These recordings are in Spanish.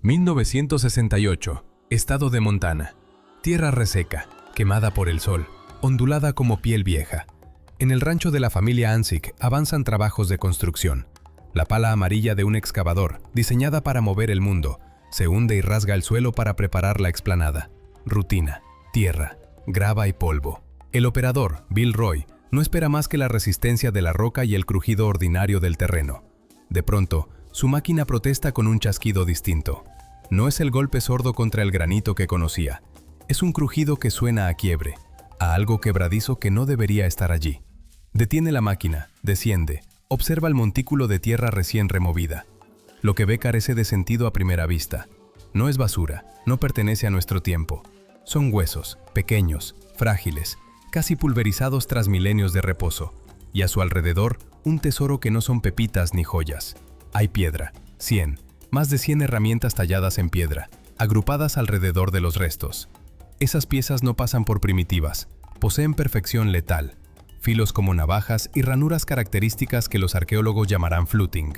1968. Estado de Montana. Tierra reseca, quemada por el sol, ondulada como piel vieja. En el rancho de la familia Ansick avanzan trabajos de construcción. La pala amarilla de un excavador, diseñada para mover el mundo, se hunde y rasga el suelo para preparar la explanada. Rutina, tierra, grava y polvo. El operador, Bill Roy, no espera más que la resistencia de la roca y el crujido ordinario del terreno. De pronto, su máquina protesta con un chasquido distinto. No es el golpe sordo contra el granito que conocía. Es un crujido que suena a quiebre, a algo quebradizo que no debería estar allí. Detiene la máquina, desciende, observa el montículo de tierra recién removida. Lo que ve carece de sentido a primera vista. No es basura, no pertenece a nuestro tiempo. Son huesos, pequeños, frágiles, casi pulverizados tras milenios de reposo. Y a su alrededor, un tesoro que no son pepitas ni joyas. Hay piedra, más de 100 herramientas talladas en piedra, agrupadas alrededor de los restos. Esas piezas no pasan por primitivas, poseen perfección letal, filos como navajas y ranuras características que los arqueólogos llamarán fluting.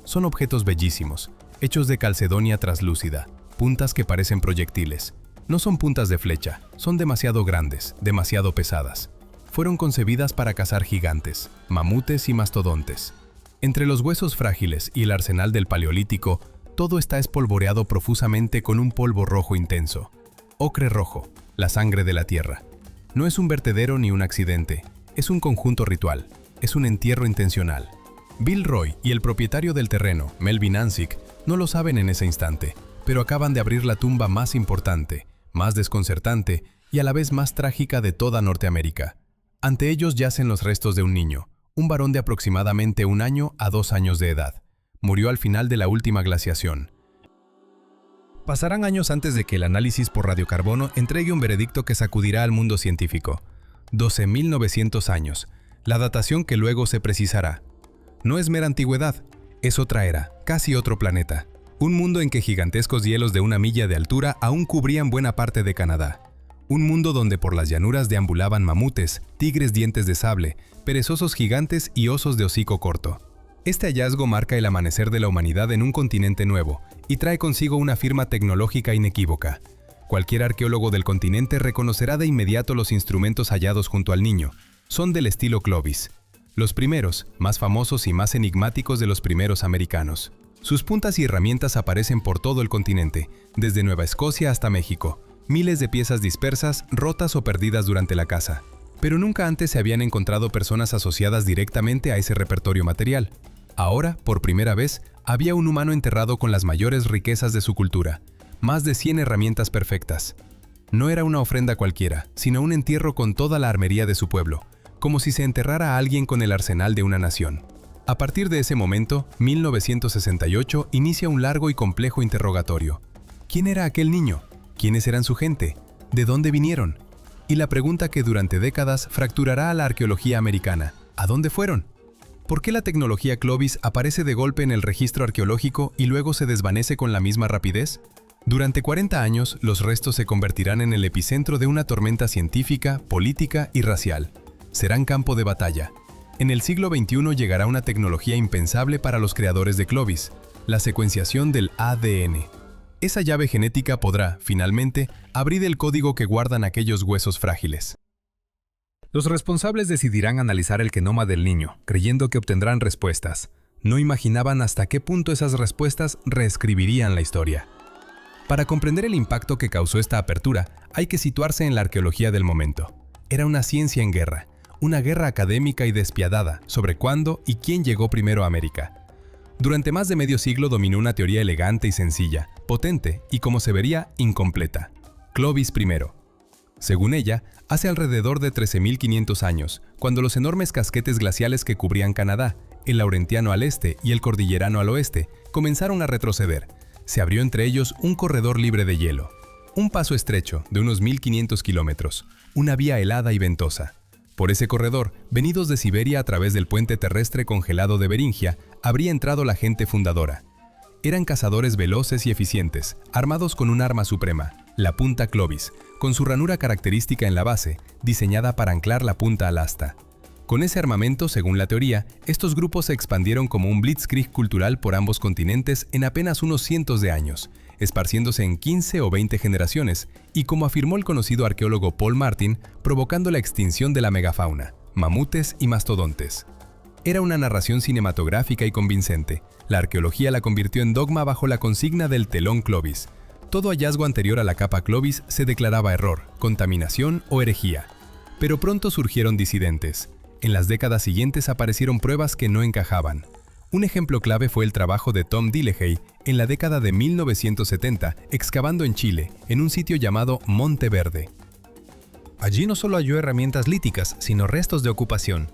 Son objetos bellísimos, hechos de calcedonia traslúcida, puntas que parecen proyectiles. No son puntas de flecha, son demasiado grandes, demasiado pesadas. Fueron concebidas para cazar gigantes, mamutes y mastodontes. Entre los huesos frágiles y el arsenal del Paleolítico, todo está espolvoreado profusamente con un polvo rojo intenso. Ocre rojo, la sangre de la tierra. No es un vertedero ni un accidente, es un conjunto ritual, es un entierro intencional. Bill Roy y el propietario del terreno, Melvin Ansick, no lo saben en ese instante, pero acaban de abrir la tumba más importante, más desconcertante y a la vez más trágica de toda Norteamérica. Ante ellos yacen los restos de un niño, un varón de aproximadamente 1 año a 2 años de edad. Murió al final de la última glaciación. Pasarán años antes de que el análisis por radiocarbono entregue un veredicto que sacudirá al mundo científico. 12.900 años, la datación que luego se precisará. No es mera antigüedad, es otra era, casi otro planeta. Un mundo en que gigantescos hielos de 1 milla de altura aún cubrían buena parte de Canadá. Un mundo donde por las llanuras deambulaban mamutes, tigres dientes de sable, perezosos gigantes y osos de hocico corto. Este hallazgo marca el amanecer de la humanidad en un continente nuevo y trae consigo una firma tecnológica inequívoca. Cualquier arqueólogo del continente reconocerá de inmediato los instrumentos hallados junto al niño. Son del estilo Clovis. Los primeros, más famosos y más enigmáticos de los primeros americanos. Sus puntas y herramientas aparecen por todo el continente, desde Nueva Escocia hasta México. Miles de piezas dispersas, rotas o perdidas durante la caza. Pero nunca antes se habían encontrado personas asociadas directamente a ese repertorio material. Ahora, por primera vez, había un humano enterrado con las mayores riquezas de su cultura. Más de 100 herramientas perfectas. No era una ofrenda cualquiera, sino un entierro con toda la armería de su pueblo, como si se enterrara a alguien con el arsenal de una nación. A partir de ese momento, 1968 inicia un largo y complejo interrogatorio. ¿Quién era aquel niño? ¿Quiénes eran su gente? ¿De dónde vinieron? Y la pregunta que durante décadas fracturará a la arqueología americana: ¿a dónde fueron? ¿Por qué la tecnología Clovis aparece de golpe en el registro arqueológico y luego se desvanece con la misma rapidez? Durante 40 años, los restos se convertirán en el epicentro de una tormenta científica, política y racial. Serán campo de batalla. En el siglo XXI llegará una tecnología impensable para los creadores de Clovis: la secuenciación del ADN. Esa llave genética podrá, finalmente, abrir el código que guardan aquellos huesos frágiles. Los responsables decidirán analizar el genoma del niño, creyendo que obtendrán respuestas. No imaginaban hasta qué punto esas respuestas reescribirían la historia. Para comprender el impacto que causó esta apertura, hay que situarse en la arqueología del momento. Era una ciencia en guerra, una guerra académica y despiadada sobre cuándo y quién llegó primero a América. Durante más de medio siglo dominó una teoría elegante y sencilla, potente y, como se vería, incompleta. Clovis I. Según ella, hace alrededor de 13.500 años, cuando los enormes casquetes glaciales que cubrían Canadá, el Laurentiano al este y el Cordillerano al oeste, comenzaron a retroceder. Se abrió entre ellos un corredor libre de hielo. Un paso estrecho de unos 1.500 kilómetros, una vía helada y ventosa. Por ese corredor, venidos de Siberia a través del puente terrestre congelado de Beringia, habría entrado la gente fundadora. Eran cazadores veloces y eficientes, armados con un arma suprema, la punta Clovis, con su ranura característica en la base, diseñada para anclar la punta al asta. Con ese armamento, según la teoría, estos grupos se expandieron como un blitzkrieg cultural por ambos continentes en apenas unos cientos de años, esparciéndose en 15 o 20 generaciones, y como afirmó el conocido arqueólogo Paul Martin, provocando la extinción de la megafauna, mamutes y mastodontes. Era una narración cinematográfica y convincente. La arqueología la convirtió en dogma bajo la consigna del telón Clovis. Todo hallazgo anterior a la capa Clovis se declaraba error, contaminación o herejía. Pero pronto surgieron disidentes. En las décadas siguientes aparecieron pruebas que no encajaban. Un ejemplo clave fue el trabajo de Tom Dillehay en la década de 1970, excavando en Chile, en un sitio llamado Monte Verde. Allí no solo halló herramientas líticas, sino restos de ocupación.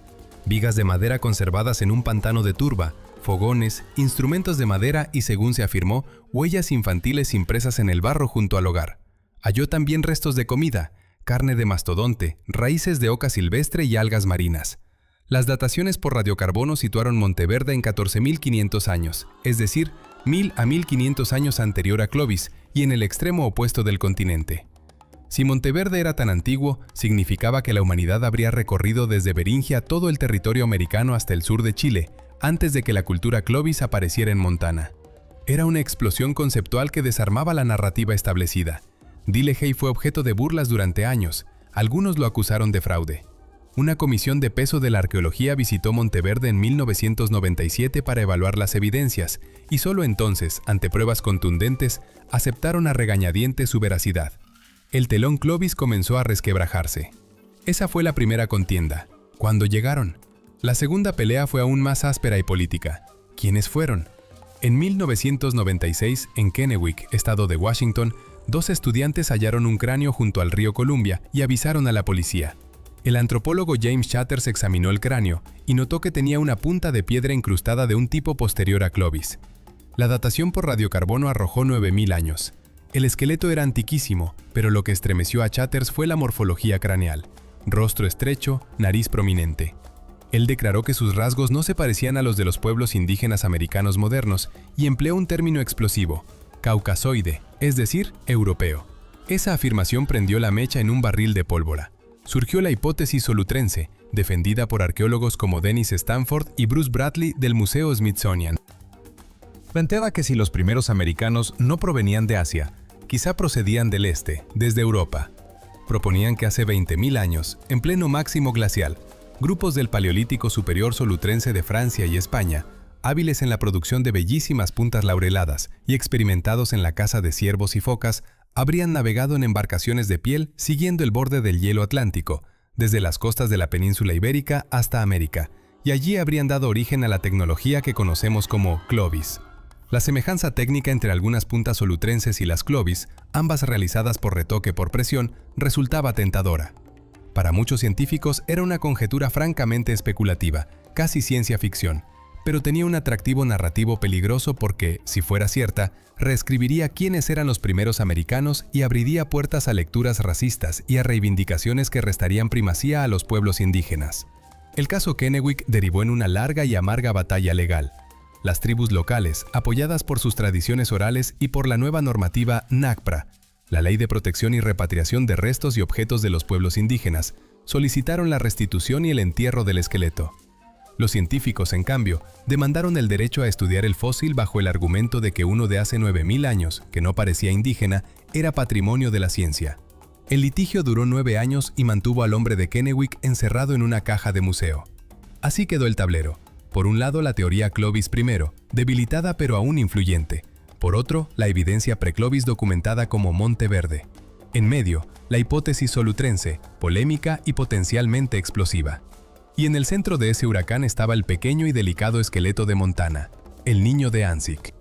Vigas de madera conservadas en un pantano de turba, fogones, instrumentos de madera y, según se afirmó, huellas infantiles impresas en el barro junto al hogar. Halló también restos de comida, carne de mastodonte, raíces de oca silvestre y algas marinas. Las dataciones por radiocarbono situaron Monteverde en 14.500 años, es decir, 1.000 a 1.500 años anterior a Clovis y en el extremo opuesto del continente. Si Monteverde era tan antiguo, significaba que la humanidad habría recorrido desde Beringia todo el territorio americano hasta el sur de Chile, antes de que la cultura Clovis apareciera en Montana. Era una explosión conceptual que desarmaba la narrativa establecida. Dillehay fue objeto de burlas durante años. Algunos lo acusaron de fraude. Una comisión de peso de la arqueología visitó Monteverde en 1997 para evaluar las evidencias, y solo entonces, ante pruebas contundentes, aceptaron a regañadientes su veracidad. El telón Clovis comenzó a resquebrajarse. Esa fue la primera contienda. ¿Cuándo llegaron? La segunda pelea fue aún más áspera y política. ¿Quiénes fueron? En 1996, en Kennewick, estado de Washington, 2 estudiantes hallaron un cráneo junto al río Columbia y avisaron a la policía. El antropólogo James Chatters examinó el cráneo y notó que tenía una punta de piedra incrustada de un tipo posterior a Clovis. La datación por radiocarbono arrojó 9.000 años. El esqueleto era antiquísimo, pero lo que estremeció a Chatters fue la morfología craneal. Rostro estrecho, nariz prominente. Él declaró que sus rasgos no se parecían a los de los pueblos indígenas americanos modernos y empleó un término explosivo, caucasoide, es decir, europeo. Esa afirmación prendió la mecha en un barril de pólvora. Surgió la hipótesis solutrense, defendida por arqueólogos como Dennis Stanford y Bruce Bradley del Museo Smithsonian. Planteaba que si los primeros americanos no provenían de Asia, quizá procedían del este, desde Europa. Proponían que hace 20.000 años, en pleno máximo glacial, grupos del Paleolítico Superior Solutrense de Francia y España, hábiles en la producción de bellísimas puntas laureladas y experimentados en la caza de ciervos y focas, habrían navegado en embarcaciones de piel siguiendo el borde del hielo Atlántico, desde las costas de la península ibérica hasta América, y allí habrían dado origen a la tecnología que conocemos como Clovis. La semejanza técnica entre algunas puntas solutrenses y las Clovis, ambas realizadas por retoque por presión, resultaba tentadora. Para muchos científicos era una conjetura francamente especulativa, casi ciencia ficción, pero tenía un atractivo narrativo peligroso porque, si fuera cierta, reescribiría quiénes eran los primeros americanos y abriría puertas a lecturas racistas y a reivindicaciones que restarían primacía a los pueblos indígenas. El caso Kennewick derivó en una larga y amarga batalla legal. Las tribus locales, apoyadas por sus tradiciones orales y por la nueva normativa NAGPRA, la Ley de Protección y Repatriación de Restos y Objetos de los Pueblos Indígenas, solicitaron la restitución y el entierro del esqueleto. Los científicos, en cambio, demandaron el derecho a estudiar el fósil bajo el argumento de que uno de hace 9.000 años, que no parecía indígena, era patrimonio de la ciencia. El litigio duró 9 años y mantuvo al hombre de Kennewick encerrado en una caja de museo. Así quedó el tablero. Por un lado, la teoría Clovis I, debilitada pero aún influyente. Por otro, la evidencia pre-Clovis documentada como Monte Verde. En medio, la hipótesis solutrense, polémica y potencialmente explosiva. Y en el centro de ese huracán estaba el pequeño y delicado esqueleto de Montana, el niño de Anzick.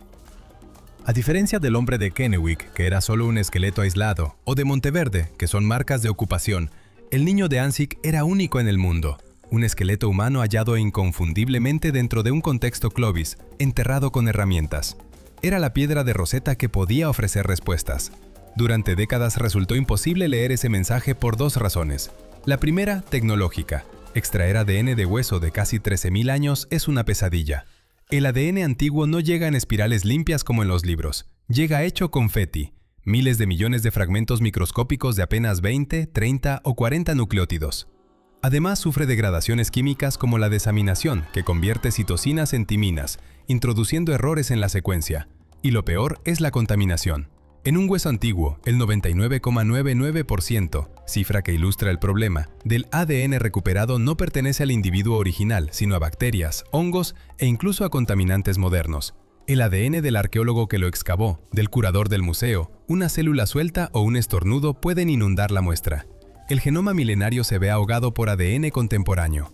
A diferencia del hombre de Kennewick, que era solo un esqueleto aislado, o de Monteverde, que son marcas de ocupación, el niño de Anzick era único en el mundo. Un esqueleto humano hallado inconfundiblemente dentro de un contexto Clovis, enterrado con herramientas. Era la piedra de Rosetta que podía ofrecer respuestas. Durante décadas resultó imposible leer ese mensaje por 2 razones. La primera, tecnológica. Extraer ADN de hueso de casi 13.000 años es una pesadilla. El ADN antiguo no llega en espirales limpias como en los libros. Llega hecho confeti, miles de millones de fragmentos microscópicos de apenas 20, 30 o 40 nucleótidos. Además, sufre degradaciones químicas como la desaminación, que convierte citosinas en timinas, introduciendo errores en la secuencia. Y lo peor es la contaminación. En un hueso antiguo, el 99,99%, cifra que ilustra el problema, del ADN recuperado no pertenece al individuo original, sino a bacterias, hongos e incluso a contaminantes modernos. El ADN del arqueólogo que lo excavó, del curador del museo, una célula suelta o un estornudo pueden inundar la muestra. El genoma milenario se ve ahogado por ADN contemporáneo.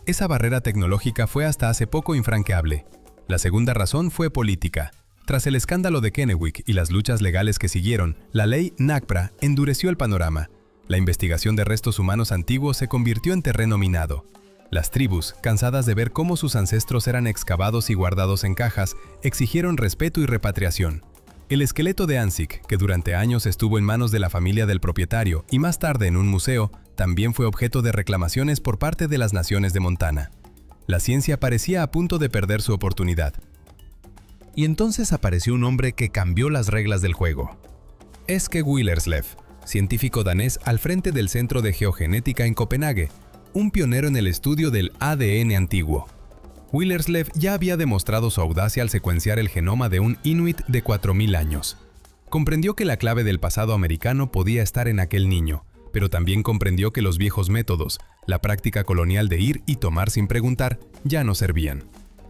Esa barrera tecnológica fue hasta hace poco infranqueable. La segunda razón fue política. Tras el escándalo de Kennewick y las luchas legales que siguieron, la ley NAGPRA endureció el panorama. La investigación de restos humanos antiguos se convirtió en terreno minado. Las tribus, cansadas de ver cómo sus ancestros eran excavados y guardados en cajas, exigieron respeto y repatriación. El esqueleto de Anzick, que durante años estuvo en manos de la familia del propietario y más tarde en un museo, también fue objeto de reclamaciones por parte de las naciones de Montana. La ciencia parecía a punto de perder su oportunidad. Y entonces apareció un hombre que cambió las reglas del juego. Eske Willerslev, científico danés al frente del Centro de Geogenética en Copenhague, un pionero en el estudio del ADN antiguo. Willerslev ya había demostrado su audacia al secuenciar el genoma de un inuit de 4000 años. Comprendió que la clave del pasado americano podía estar en aquel niño, pero también comprendió que los viejos métodos, la práctica colonial de ir y tomar sin preguntar, ya no servían.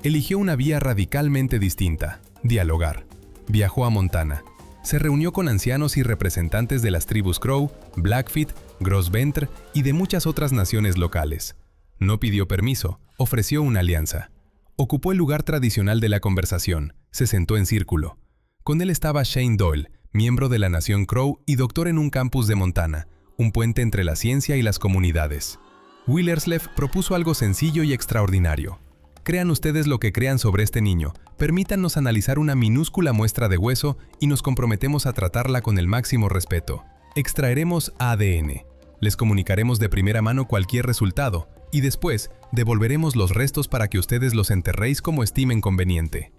Eligió una vía radicalmente distinta: dialogar. Viajó a Montana. Se reunió con ancianos y representantes de las tribus Crow, Blackfeet, Gros Ventre y de muchas otras naciones locales. No pidió permiso, ofreció una alianza. Ocupó el lugar tradicional de la conversación, se sentó en círculo. Con él estaba Shane Doyle, miembro de la nación Crow y doctor en un campus de Montana, un puente entre la ciencia y las comunidades. Willerslev propuso algo sencillo y extraordinario. Crean ustedes lo que crean sobre este niño, permítanos analizar una minúscula muestra de hueso y nos comprometemos a tratarla con el máximo respeto. Extraeremos ADN. Les comunicaremos de primera mano cualquier resultado y después devolveremos los restos para que ustedes los enterréis como estimen conveniente.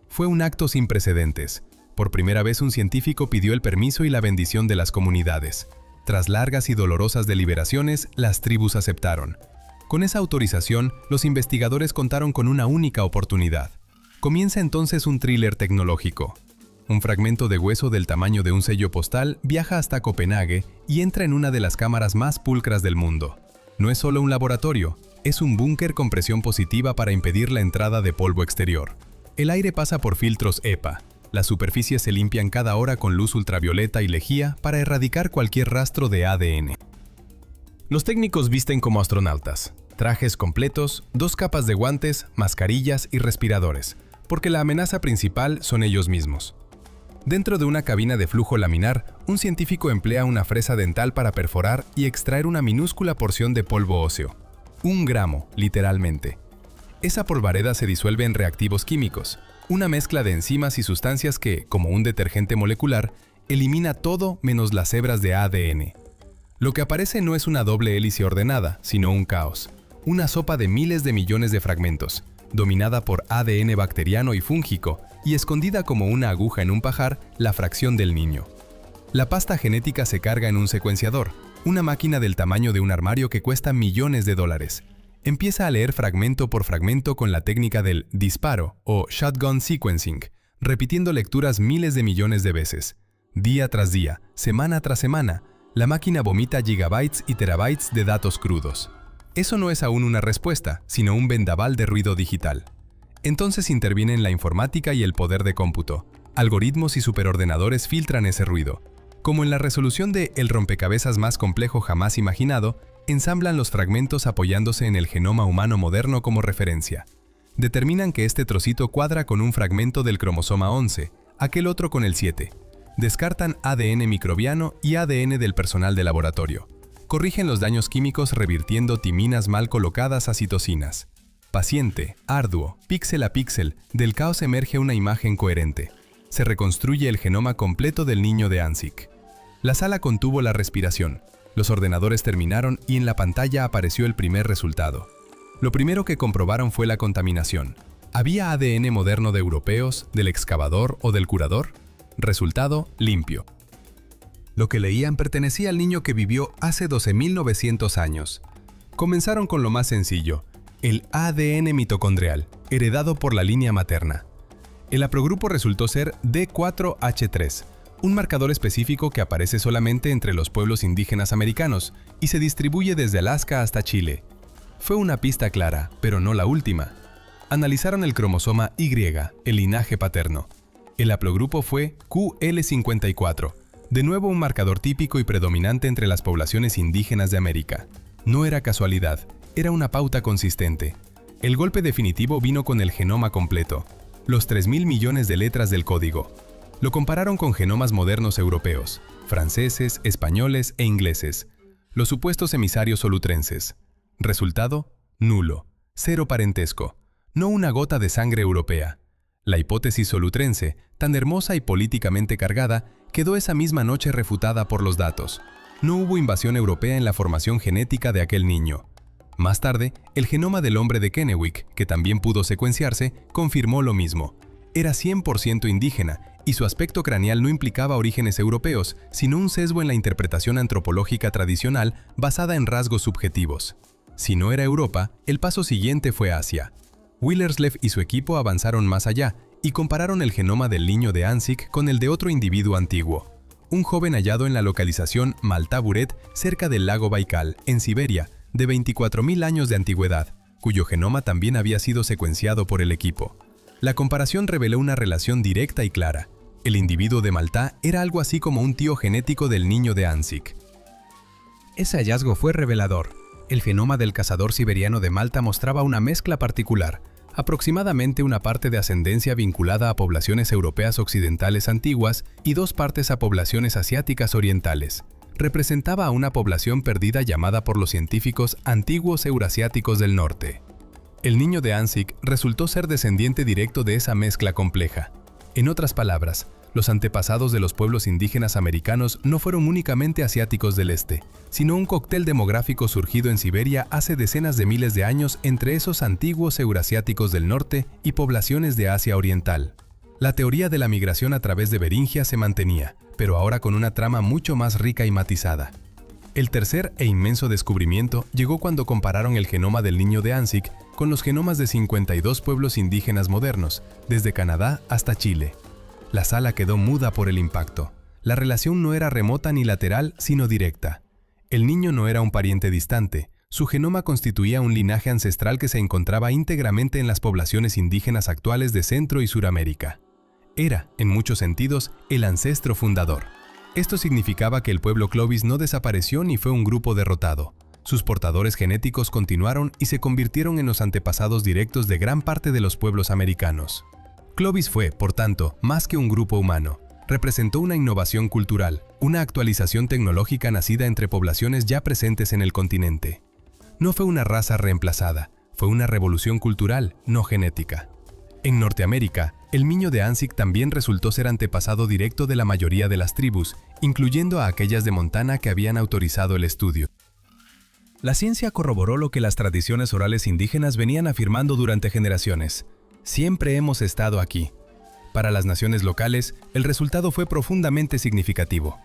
Fue un acto sin precedentes. Por primera vez un científico pidió el permiso y la bendición de las comunidades. Tras largas y dolorosas deliberaciones, las tribus aceptaron. Con esa autorización, los investigadores contaron con una única oportunidad. Comienza entonces un thriller tecnológico. Un fragmento de hueso del tamaño de un sello postal viaja hasta Copenhague y entra en una de las cámaras más pulcras del mundo. No es solo un laboratorio, es un búnker con presión positiva para impedir la entrada de polvo exterior. El aire pasa por filtros EPA. Las superficies se limpian cada hora con luz ultravioleta y lejía para erradicar cualquier rastro de ADN. Los técnicos visten como astronautas. Trajes completos, 2 capas de guantes, mascarillas y respiradores, porque la amenaza principal son ellos mismos. Dentro de una cabina de flujo laminar, un científico emplea una fresa dental para perforar y extraer una minúscula porción de polvo óseo. 1 gramo, literalmente. Esa polvareda se disuelve en reactivos químicos, una mezcla de enzimas y sustancias que, como un detergente molecular, elimina todo menos las hebras de ADN. Lo que aparece no es una doble hélice ordenada, sino un caos. Una sopa de miles de millones de fragmentos, dominada por ADN bacteriano y fúngico, y escondida como una aguja en un pajar, la fracción del niño. La pasta genética se carga en un secuenciador, una máquina del tamaño de un armario que cuesta millones de dólares. Empieza a leer fragmento por fragmento con la técnica del disparo o shotgun sequencing, repitiendo lecturas miles de millones de veces. Día tras día, semana tras semana, la máquina vomita gigabytes y terabytes de datos crudos. Eso no es aún una respuesta, sino un vendaval de ruido digital. Entonces intervienen la informática y el poder de cómputo. Algoritmos y superordenadores filtran ese ruido. Como en la resolución de El rompecabezas más complejo jamás imaginado, ensamblan los fragmentos apoyándose en el genoma humano moderno como referencia. Determinan que este trocito cuadra con un fragmento del cromosoma 11, aquel otro con el 7. Descartan ADN microbiano y ADN del personal de laboratorio. Corrigen los daños químicos revirtiendo timinas mal colocadas a citosinas. Paciente, arduo, píxel a píxel, del caos emerge una imagen coherente. Se reconstruye el genoma completo del niño de Anzick. La sala contuvo la respiración. Los ordenadores terminaron y en la pantalla apareció el primer resultado. Lo primero que comprobaron fue la contaminación. ¿Había ADN moderno de europeos, del excavador o del curador? Resultado: limpio. Lo que leían pertenecía al niño que vivió hace 12.900 años. Comenzaron con lo más sencillo, el ADN mitocondrial, heredado por la línea materna. El haplogrupo resultó ser D4H3, un marcador específico que aparece solamente entre los pueblos indígenas americanos y se distribuye desde Alaska hasta Chile. Fue una pista clara, pero no la última. Analizaron el cromosoma Y, el linaje paterno. El haplogrupo fue QL54, de nuevo un marcador típico y predominante entre las poblaciones indígenas de América. No era casualidad, era una pauta consistente. El golpe definitivo vino con el genoma completo, los 3.000 millones de letras del código. Lo compararon con genomas modernos europeos, franceses, españoles e ingleses, los supuestos emisarios solutrenses. Resultado: nulo, cero parentesco, no una gota de sangre europea. La hipótesis solutrense, tan hermosa y políticamente cargada, quedó esa misma noche refutada por los datos. No hubo invasión europea en la formación genética de aquel niño. Más tarde, el genoma del hombre de Kennewick, que también pudo secuenciarse, confirmó lo mismo. Era 100% indígena, y su aspecto craneal no implicaba orígenes europeos, sino un sesgo en la interpretación antropológica tradicional basada en rasgos subjetivos. Si no era Europa, el paso siguiente fue Asia. Willerslev y su equipo avanzaron más allá y compararon el genoma del niño de Anzick con el de otro individuo antiguo, un joven hallado en la localización Maltaburet, cerca del lago Baikal, en Siberia, de 24.000 años de antigüedad, cuyo genoma también había sido secuenciado por el equipo. La comparación reveló una relación directa y clara. El individuo de Malta era algo así como un tío genético del niño de Anzick. Ese hallazgo fue revelador. El genoma del cazador siberiano de Malta mostraba una mezcla particular, aproximadamente una parte de ascendencia vinculada a poblaciones europeas occidentales antiguas y 2 partes a poblaciones asiáticas orientales. Representaba a una población perdida llamada por los científicos antiguos eurasiáticos del norte. El niño de Anzick resultó ser descendiente directo de esa mezcla compleja. En otras palabras, los antepasados de los pueblos indígenas americanos no fueron únicamente asiáticos del este, sino un cóctel demográfico surgido en Siberia hace decenas de miles de años entre esos antiguos eurasiáticos del norte y poblaciones de Asia Oriental. La teoría de la migración a través de Beringia se mantenía, pero ahora con una trama mucho más rica y matizada. El tercer e inmenso descubrimiento llegó cuando compararon el genoma del niño de Anzick con los genomas de 52 pueblos indígenas modernos, desde Canadá hasta Chile. La sala quedó muda por el impacto. La relación no era remota ni lateral, sino directa. El niño no era un pariente distante. Su genoma constituía un linaje ancestral que se encontraba íntegramente en las poblaciones indígenas actuales de Centro y Suramérica. Era, en muchos sentidos, el ancestro fundador. Esto significaba que el pueblo Clovis no desapareció ni fue un grupo derrotado. Sus portadores genéticos continuaron y se convirtieron en los antepasados directos de gran parte de los pueblos americanos. Clovis fue, por tanto, más que un grupo humano. Representó una innovación cultural, una actualización tecnológica nacida entre poblaciones ya presentes en el continente. No fue una raza reemplazada, fue una revolución cultural, no genética. En Norteamérica, el niño de Anzick también resultó ser antepasado directo de la mayoría de las tribus, incluyendo a aquellas de Montana que habían autorizado el estudio. La ciencia corroboró lo que las tradiciones orales indígenas venían afirmando durante generaciones. Siempre hemos estado aquí. Para las naciones locales, el resultado fue profundamente significativo.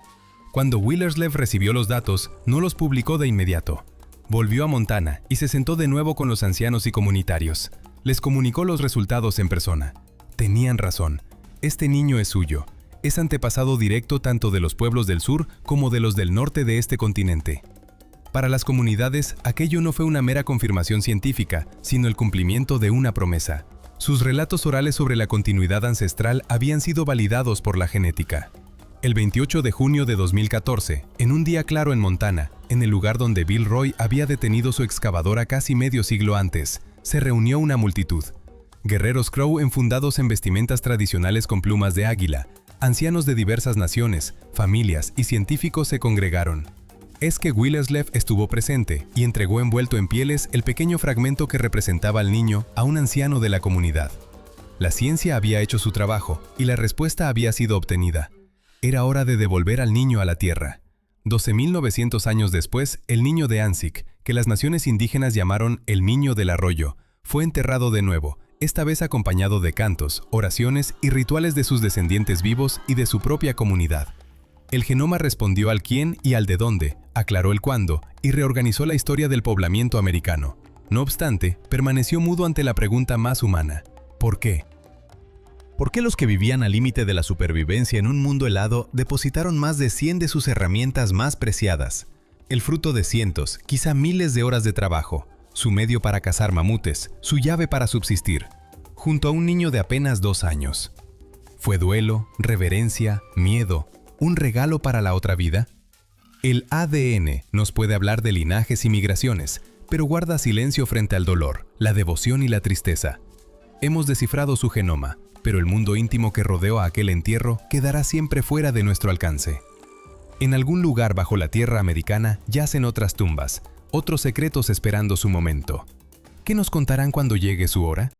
Cuando Willerslev recibió los datos, no los publicó de inmediato. Volvió a Montana y se sentó de nuevo con los ancianos y comunitarios. Les comunicó los resultados en persona. Tenían razón. Este niño es suyo. Es antepasado directo tanto de los pueblos del sur como de los del norte de este continente. Para las comunidades, aquello no fue una mera confirmación científica, sino el cumplimiento de una promesa. Sus relatos orales sobre la continuidad ancestral habían sido validados por la genética. El 28 de junio de 2014, en un día claro en Montana, en el lugar donde Bill Roy había detenido su excavadora casi medio siglo antes, se reunió una multitud. Guerreros Crow enfundados en vestimentas tradicionales con plumas de águila, ancianos de diversas naciones, familias y científicos se congregaron. Es que Willerslev estuvo presente y entregó envuelto en pieles el pequeño fragmento que representaba al niño a un anciano de la comunidad. La ciencia había hecho su trabajo y la respuesta había sido obtenida. Era hora de devolver al niño a la tierra. 12.900 años después, el niño de Anzick, que las naciones indígenas llamaron el niño del arroyo, fue enterrado de nuevo, esta vez acompañado de cantos, oraciones y rituales de sus descendientes vivos y de su propia comunidad. El genoma respondió al quién y al de dónde, aclaró el cuándo y reorganizó la historia del poblamiento americano. No obstante, permaneció mudo ante la pregunta más humana: ¿por qué? ¿Por qué los que vivían al límite de la supervivencia en un mundo helado depositaron más de 100 de sus herramientas más preciadas? El fruto de cientos, quizá miles de horas de trabajo, su medio para cazar mamutes, su llave para subsistir, junto a un niño de apenas 2 años. ¿Fue duelo, reverencia, miedo, un regalo para la otra vida? El ADN nos puede hablar de linajes y migraciones, pero guarda silencio frente al dolor, la devoción y la tristeza. Hemos descifrado su genoma, pero el mundo íntimo que rodeó a aquel entierro quedará siempre fuera de nuestro alcance. En algún lugar bajo la tierra americana yacen otras tumbas, otros secretos esperando su momento. ¿Qué nos contarán cuando llegue su hora?